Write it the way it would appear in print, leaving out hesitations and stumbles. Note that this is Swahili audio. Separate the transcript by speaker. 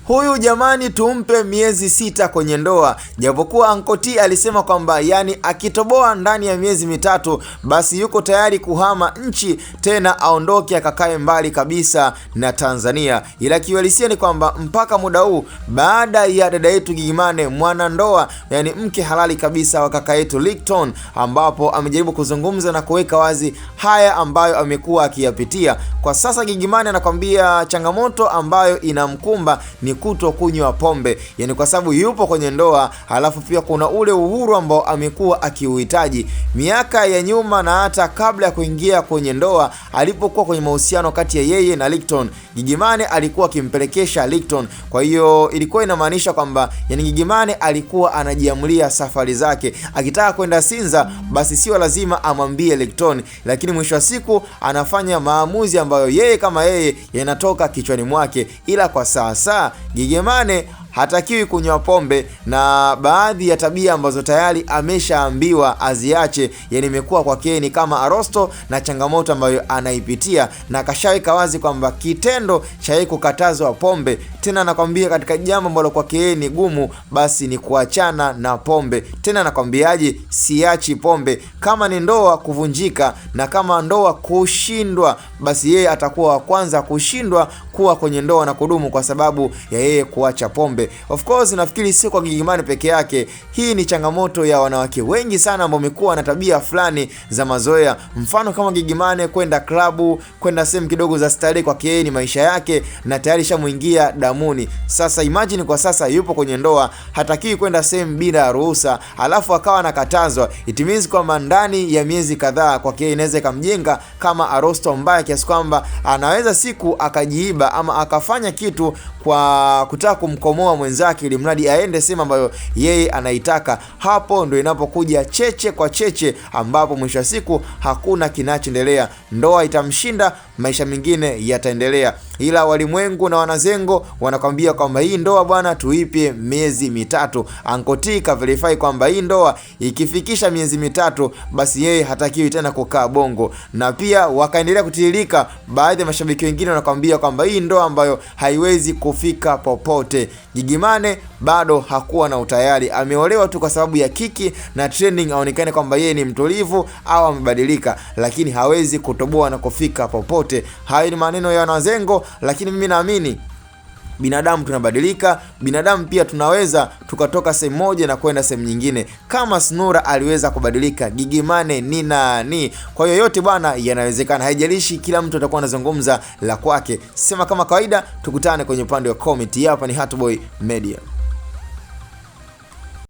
Speaker 1: Huyu jamani tumpe miezi 6 kwenye ndoa. Japokuwa Anko T alisema kwamba yani akitoboa ndani ya miezi 3 basi yuko tayari kuhama nchi tena aondoke akakae mbali kabisa na Tanzania. Ila kiuhalisia ni kwamba mpaka muda huu baada ya dada yetu Gigy Money mwanandoa, yani mke halali kabisa wa kaka yetu Lickton, ambapo amejaribu kuzungumza na kuweka wazi haya ambayo amekuwa akiyapitia. Kwa sasa Gigy Money anakwambia changamoto ambayo inamkumba ni kuto kunywa pombe, yani kwa sababu yupo kwenye ndoa, halafu pia kuna ule uhuru ambao amekuwa akiuhitaji. Miaka ya nyuma na hata kabla ya kuingia kwenye ndoa, alipokuwa kwenye mahusiano kati ya yeye na Lickton, Gigy Money alikuwa akimpelekesha Lickton. Kwa hiyo ilikuwa inamaanisha kwamba yani Gigy Money alikuwa anajiamulia safari zake. Akitaka kwenda Sinza basi sio lazima amwambie Lickton, lakini mwisho wa siku anafanya maamuzi ambayo yeye kama yeye yanatoka kichwani mwake. Ila kwa sasa Gigy Money hatakiwi kunywa pombe na baadhi ya tabia ambazo tayari ameshaambiwa aziache, yani imekuwa kwake ni kama arosto na changamoto ambayo anaipitia, na akashaweka wazi kwamba kitendo cha yeye kukatazwa pombe, tena anakwambia katika jambo ambalo kwake ni gumu, basi ni kuachana na pombe. Tena anakwambiaje, siachi pombe. Kama ni ndoa kuvunjika na kama ndoa kushindwa, basi yeye atakuwa wa kwanza kushindwa kuwa kwenye ndoa na kudumu kwa sababu ya yeye kuacha pombe. Of course nafikiri sio kwa Gigy Money peke yake. Hii ni changamoto ya wanawake wengi sana ambao wamekuwa na tabia fulani za mazoea. Mfano kama Gigy Money kwenda klabu, kwenda sehemu kidogo za starehe kwake ni maisha yake na tayari shamuingia damuni. Sasa imagine kwa sasa yupo kwenye ndoa, hatakiwi kwenda sehemu bila ruhusa, alafu akawa nakatazwa. It means kwamba ndani ya miezi kadhaa kwake inaweza kumjenga kama arosto mbaya kiasi kwamba anaweza siku akajiiba ama akafanya kitu kwa kutaka kumkomoa mwenzake ili mradi aende sehemu ambayo yeye anaitaka. Hapo ndio inapokuja cheche kwa cheche, ambapo mwisho wa siku hakuna kinachoendelea. Ndoa itamshinda, maisha mengine yataendelea. Ila walimwengu na wanazengo wanakwambia kwamba hii ndoa bwana tuipe miezi 3. Anko T ka verify kwamba hii ndoa ikifikisha miezi 3 basi yeye hatakiwi tena kukaa Bongo. Na pia wakaendelea kutiririka baadhi ya mashabiki wengine wanakwambia kwamba hii ndoa ambayo haiwezi kufika popote. Gigy Money bado hakuwa na utayari, ameolewa tu kwa sababu ya kiki na trending aonekane kwamba yeye ni mtulivu au amebadilika, lakini hawezi kutoboa na kufika popote. Hayo ni maneno ya wanazengo, lakini mimi naamini binadamu tunabadilika, binadamu pia tunaweza tukatoka sehemu moja na kwenda sehemu nyingine. Kama Snura aliweza kubadilika, Gigy Money ni nani? Kwa hiyo yote bwana yanawezekana, haijalishi kila mtu atakuwa anazungumza la kwake. Sema kama kawaida, tukutane kwenye upande wa comment. Hapa ni Hatboy Media.